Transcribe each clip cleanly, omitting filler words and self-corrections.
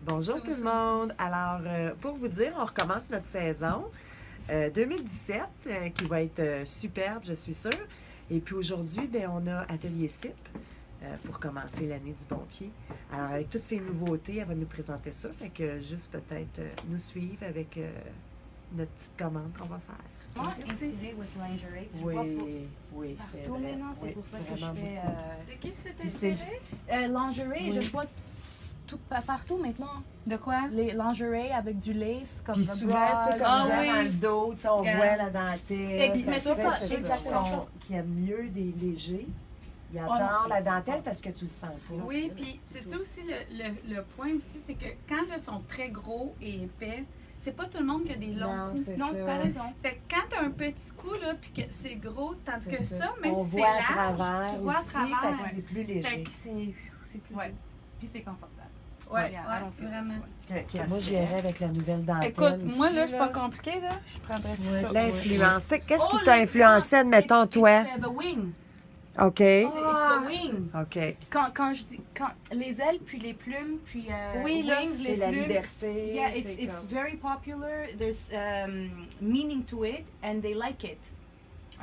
Bonjour tout le monde. Alors, pour vous dire, on recommence notre saison 2017 qui va être superbe, je suis sûre. Et puis aujourd'hui, bien, on a Atelier CIP pour commencer l'année du bon pied. Alors, avec toutes ces nouveautés, elle va nous présenter ça. Fait que juste peut-être nous suivre avec notre petite commande qu'on va faire. Moi, Merci. inspirée with lingerie, tu le vois Oui, c'est partout vrai. maintenant, c'est Oui, pour ça que je vraiment fais De qui c'est Puis c'est- inspiré? lingerie, Oui. je le vois tout, partout maintenant. De quoi? Les lingerie avec du lace, comme Puis the souvent, tu sais, comme bras. Ah oui. dans le dos, tu sais, on Regarde. voit la dentelle. Puis Parce c'est que ça, ceux c'est qui exactement ça. qui aiment mieux des légers, ils non, adorent tu la le sens dentelle pas. parce que tu le sens pas. Oui, puis c'est aussi le point aussi, c'est que quand ils sont très gros et épais, c'est pas tout le monde qui a des longs Non, coups. c'est Non, ça. t'as raison. Fait que quand t'as un petit coup, là, puis que c'est gros, tandis que C'est ça, même on si c'est voit à large, travers tu vois à aussi, travers. fait que c'est plus Fait léger. que c'est plus Ouais. beau. Puis c'est confortable. Ouais, Yeah, I ouais, don't feel vraiment. this way. Moi, j'irais avec la nouvelle dentelle Écoute, moi, aussi, là, je suis pas compliquée, là. Je prendrais tout ça. L'influence. Qu'est-ce Oh, qui t'a influencé, admettons, toi? It's the wing. OK. It's the wing. OK. Quand je dis les ailes puis les plumes puis Oui, là, wings, c'est les la plumes, liberté, Yeah, c'est it's comme- very popular. There's meaning to it and they like it.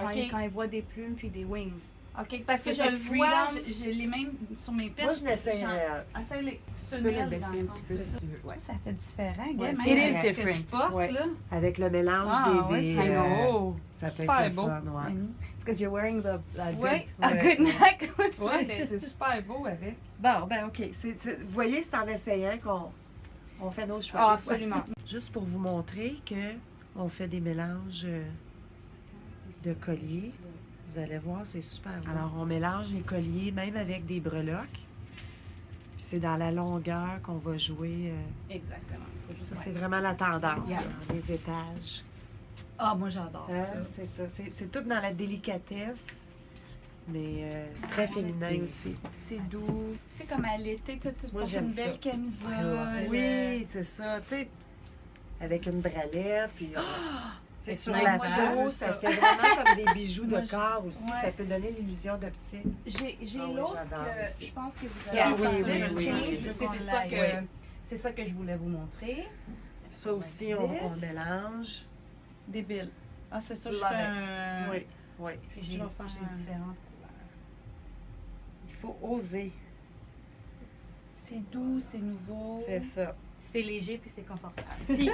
Ok. Quand ils voient des plumes puis des wings. OK, parce que C'est je le fait vois, freedom. j'ai les mêmes sur mes pets. Moi, je l'essayerais. Essaye-les. Tu peux le baisser un petit peu si tu veux. Ça fait différent, Ouais, gars. c'est Même it avec is ce que tu different. portes, Ouais. là. Avec le mélange des c'est beau. ça peut Super être le beau. fun, ouais. It's because you're wearing Ouais. a good necklace Ouais, with it. c'est super beau avec. Bon, ben OK. Vous voyez, c'est en essayant qu'on on fait nos choix. Ah, absolument. Juste pour vous montrer que on fait des mélanges de colliers. Vous allez voir, c'est super beau. Alors, on mélange les colliers, même avec des breloques. Puis c'est dans la longueur qu'on va jouer. Exactement. Faut juste Ça, c'est vraiment la tendance, Yeah. là, les étages. Ah, moi, j'adore Hein, ça. c'est ça. C'est tout dans la délicatesse, mais très féminin aussi. C'est doux. Tu sais, comme à l'été, tu Moi, portes j'aime une belle ça. camisole. Oui, c'est ça. Tu sais, avec une bralette, puis tu sais, It's sur nice, la hein? peau, ça fait vraiment comme des bijoux Moi, de corps aussi. ouais. Ça peut donner l'illusion d'optique. J'ai Ah oui, l'autre j'adore que aussi. je pense que vous avez Yeah, entendu. oui, oui, This oui, change, oui. C'est ça que je voulais vous montrer. Ça aussi, on mélange. Débile. Ah, c'est ça, je Love fais it. un... Oui, oui. Puis Je j'ai vais faire un- différentes couleurs. Il faut oser. C'est doux, c'est nouveau. C'est ça. C'est léger puis c'est confortable. Puis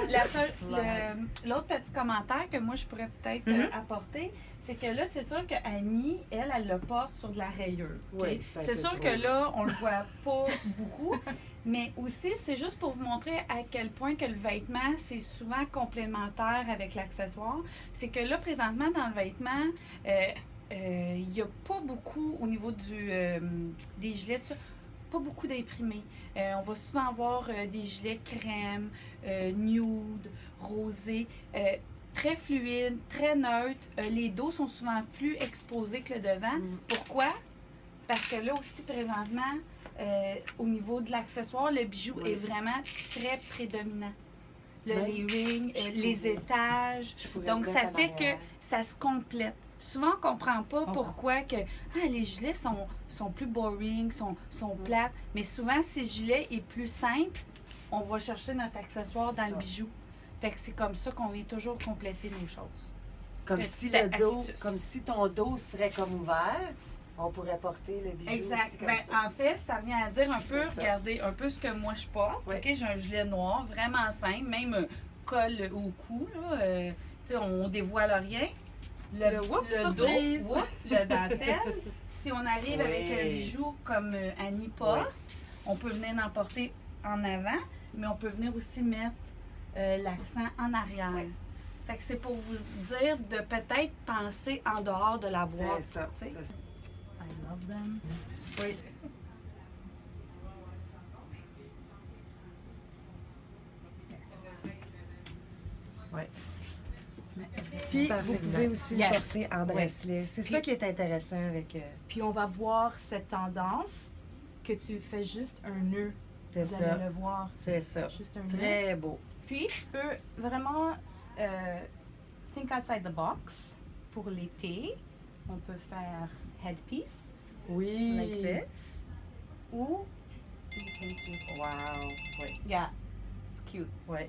l'autre petit commentaire que moi je pourrais peut-être apporter, c'est que là, c'est sûr que Annie, elle le porte sur de la rayure. ok? Oui, c'est un C'est peu sûr trop, que là, on le voit pas beaucoup. Mais aussi, c'est juste pour vous montrer à quel point que le vêtement, c'est souvent complémentaire avec l'accessoire. C'est que là, présentement, dans le vêtement, il n'y a pas beaucoup au niveau des gilets, tout ça, pas beaucoup d'imprimés. On va souvent avoir des gilets crème, nude, rosé, très fluides, très neutres. Les dos sont souvent plus exposés que le devant. Pourquoi? Parce que là aussi, présentement, au niveau de l'accessoire, le bijou Oui. est vraiment très prédominant. Les Oui. rings, Je les pourrais- étages. je pourrais Donc, le ça mettre en fait que arrière. ça se complète. Souvent, on ne comprend pas pourquoi que les gilets sont plus boring, sont plates. Mais souvent, si le gilet est plus simple, on va chercher notre accessoire dans Ça. le bijou. Fait que c'est comme ça qu'on vient toujours compléter nos choses. Comme Petite si le dos, astuce. comme si ton dos serait comme ouvert, on pourrait porter le bijou aussi Exact. comme Ben, ça. en fait, ça vient à dire un peu, C'est ça. regardez, un peu ce que moi je porte. Oui. OK, j'ai un gilet noir, vraiment simple, même col au cou, là. Tu sais, on dévoile rien. Le whoop, surprise! dos, whoop, le dentelle. Si on arrive avec un Oui. bijou comme Annie porte, on peut venir en porter en avant, mais on peut venir aussi mettre l'accent en arrière. Oui. Fait que c'est pour vous dire de peut-être penser en dehors de la boîte. C'est ça. tu sais. c'est ça. I love them. Oui. Oui. Puis, Super vous féminin. pouvez aussi le Yes. porter en bracelet. C'est ça qui est intéressant avec... Puis on va voir cette tendance que tu fais juste un nœud. c'est Vous ça. allez le voir. C'est ça. Juste un nœud. Très beau. Puis tu peux vraiment think outside the box. Pour l'été, on peut faire headpiece Oui. like this. Ou Une ceinture. Wow! Oui, Yeah, it's cute. oui.